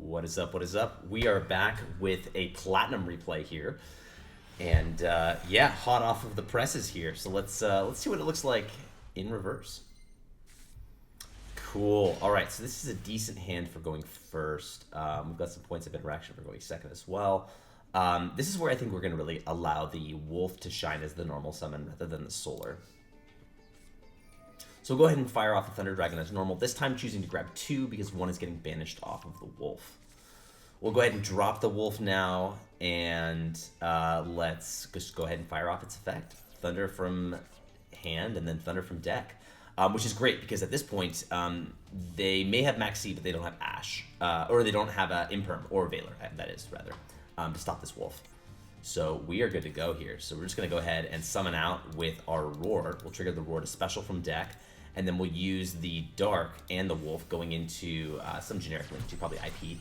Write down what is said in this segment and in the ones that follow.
What is up? What is up? We are back with a platinum replay here, and yeah, hot off of the presses here. So let's see what it looks like in reverse. Cool. All right, so this is a decent hand for going first. We've got some points of interaction for going second as well. This is where I think we're going to really allow the wolf to shine as the normal summon rather than the solar. So we'll go ahead and fire off the Thunder Dragon as normal, this time choosing to grab 2 because 1 is getting banished off of the wolf. We'll go ahead and drop the wolf now, and let's just go ahead and fire off its effect. Thunder from hand and then Thunder from deck, which is great because at this point, they may have Max C, but they don't have Ash, or they don't have Imperm, or Valor, that is, rather, to stop this wolf. So we are good to go here. So we're just going to go ahead and summon out with our Roar. We'll trigger the Roar to special from deck, and then we'll use the Dark and the Wolf going into some generic link to probably IP.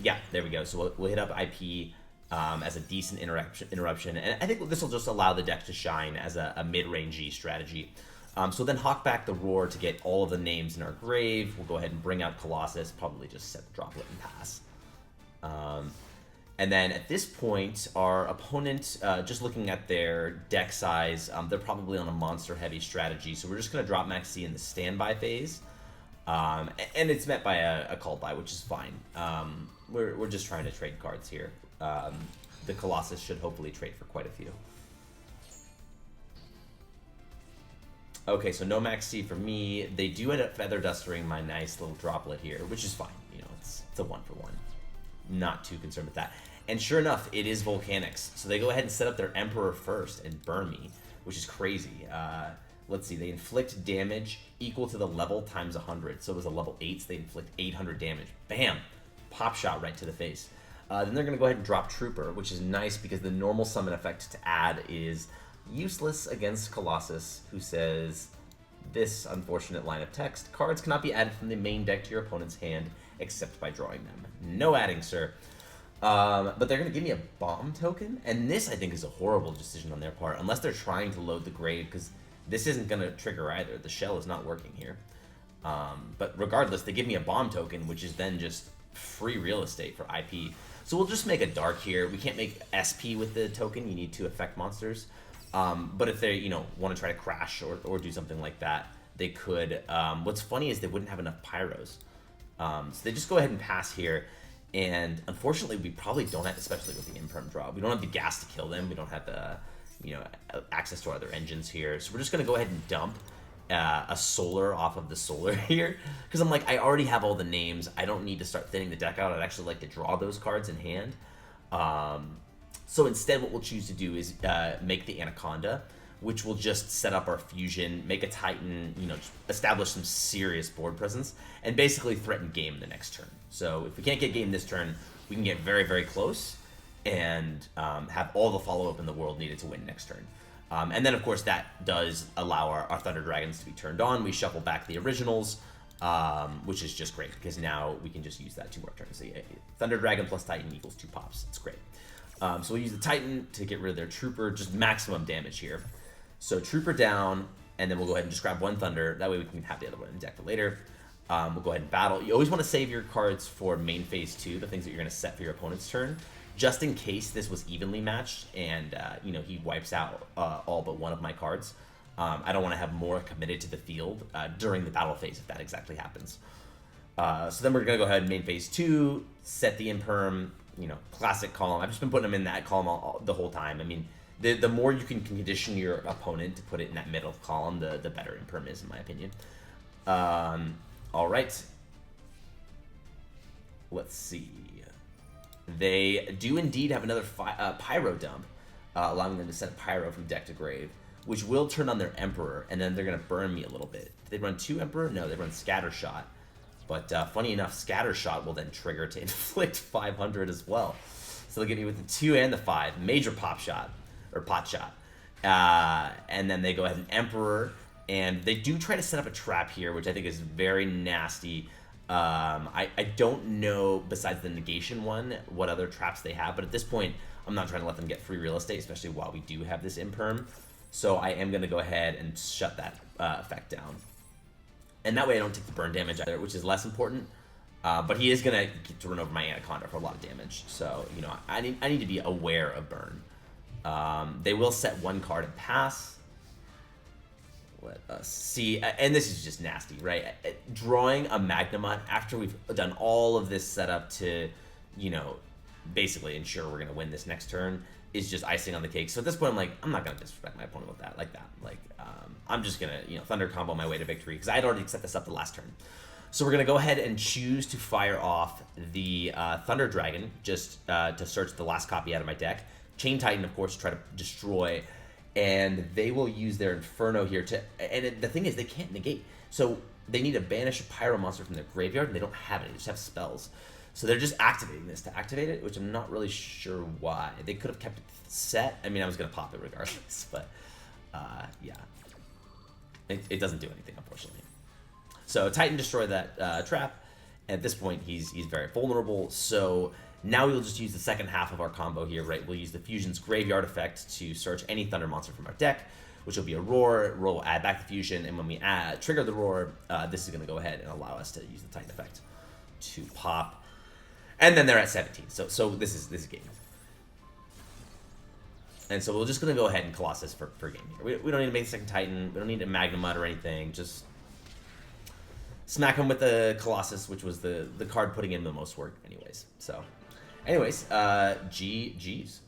Yeah, there we go. So we'll hit up IP as a decent interruption, and I think this will just allow the deck to shine as a mid-rangey strategy. So then hawk back the Roar to get all of the names in our grave. We'll go ahead and bring out Colossus, probably just set the Droplet and pass. And then at this point, our opponent, just looking at their deck size, they're probably on a monster-heavy strategy. So we're just going to drop Max C in the standby phase. And it's met by a call by, which is fine. We're just trying to trade cards here. The Colossus should hopefully trade for quite a few. Okay, so no Max C for me. They do end up Feather Dustering my nice little Droplet here, which is fine. You know, it's a 1-for-1. Not too concerned with that. And sure enough, it is Volcanics. So they go ahead and set up their Emperor first and burn me, which is crazy. Let's see, they inflict damage equal to the level times 100. So it was a level 8, so they inflict 800 damage. Bam! Pop shot right to the face. Then they're going to go ahead and drop Trooper, which is nice because the normal summon effect to add is useless against Colossus, who says this unfortunate line of text: cards cannot be added from the main deck to your opponent's hand except by drawing them. No adding, sir. But they're going to give me a bomb token, and this I think is a horrible decision on their part, unless they're trying to load the grave, because this isn't going to trigger either. The shell is not working here. But regardless, they give me a bomb token, which is then just free real estate for IP. So we'll just make a dark here. We can't make SP with the token. You need to affect monsters. But if they, want to try to crash or do something like that, they could. What's funny is they wouldn't have enough pyros. So they just go ahead and pass here. And unfortunately, we probably don't have, especially with the Imperm draw, we don't have the gas to kill them. We don't have the, access to our other engines here. So we're just going to go ahead and dump a solar off of the solar here. Because I'm like, I already have all the names. I don't need to start thinning the deck out. I'd actually like to draw those cards in hand. So instead, what we'll choose to do is make the Anaconda, which will just set up our fusion, make a Titan, establish some serious board presence, and basically threaten game the next turn. So if we can't get game this turn, we can get very, very close and have all the follow-up in the world needed to win next turn. And then, of course, that does allow our Thunder Dragons to be turned on. We shuffle back the originals, which is just great, because now we can just use that 2 more turns. So yeah, Thunder Dragon plus Titan equals 2 pops. It's great. So we'll use the Titan to get rid of their Trooper, just maximum damage here. So Trooper down, and then we'll go ahead and just grab 1 Thunder. That way we can have the other one in deck for later. We'll go ahead and battle. You always want to save your cards for main phase 2, the things that you're going to set for your opponent's turn, just in case this was evenly matched and, he wipes out all but 1 of my cards. I don't want to have more committed to the field during the battle phase if that exactly happens. So then we're going to go ahead and main phase 2, set the Imperm, classic column. I've just been putting them in that column the whole time. I mean, the more you can condition your opponent to put it in that middle column, the better Imperm is, in my opinion. All right. Let's see. They do indeed have another Pyro dump, allowing them to send Pyro from deck to grave, which will turn on their Emperor, and then they're going to burn me a little bit. Did they run 2 Emperor? No, they run Scatter Shot. But funny enough, Scatter Shot will then trigger to inflict 500 as well. So they'll get me with the 2 and the 5. Major pop shot, or pot shot. And then they go ahead and Emperor, and they do try to set up a trap here, which I think is very nasty. I don't know, besides the negation one, what other traps they have. But at this point, I'm not trying to let them get free real estate, especially while we do have this Imperm. So I am going to go ahead and shut that effect down. And that way I don't take the burn damage either, which is less important. But he is gonna get to run over my Anaconda for a lot of damage. So you know, I need to be aware of burn. They will set one card and pass. Let us see, and this is just nasty, right? Drawing a Magnemite after we've done all of this setup to, you know, basically ensure we're gonna win this next turn is just icing on the cake. So at this point, I'm like, I'm not gonna disrespect my opponent with that, like that. Like, I'm just gonna, you know, Thunder combo my way to victory because I'd already set this up the last turn. So we're gonna go ahead and choose to fire off the Thunder Dragon just to search the last copy out of my deck. Chain Titan, of course, to try to destroy, and they will use their Inferno here to. And the thing is, they can't negate, so they need to banish a Pyro monster from their graveyard, and they don't have it. They just have spells. So they're just activating this to activate it, which I'm not really sure why. They could have kept it set. I mean, I was going to pop it regardless, but yeah. It doesn't do anything, unfortunately. So Titan destroyed that trap. At this point, he's very vulnerable. So now we'll just use the second half of our combo here, right? We'll use the Fusion's Graveyard effect to search any Thunder monster from our deck, which will be a Roar. Roar will add back the Fusion, and when we trigger the Roar, this is going to go ahead and allow us to use the Titan effect to pop. And then they're at 17. So this is game. And so we're just going to go ahead and Colossus for game here. We don't need to make a second Titan. We don't need a Magnemite or anything. Just smack him with the Colossus, which was the card putting in the most work anyways. So anyways, GG's.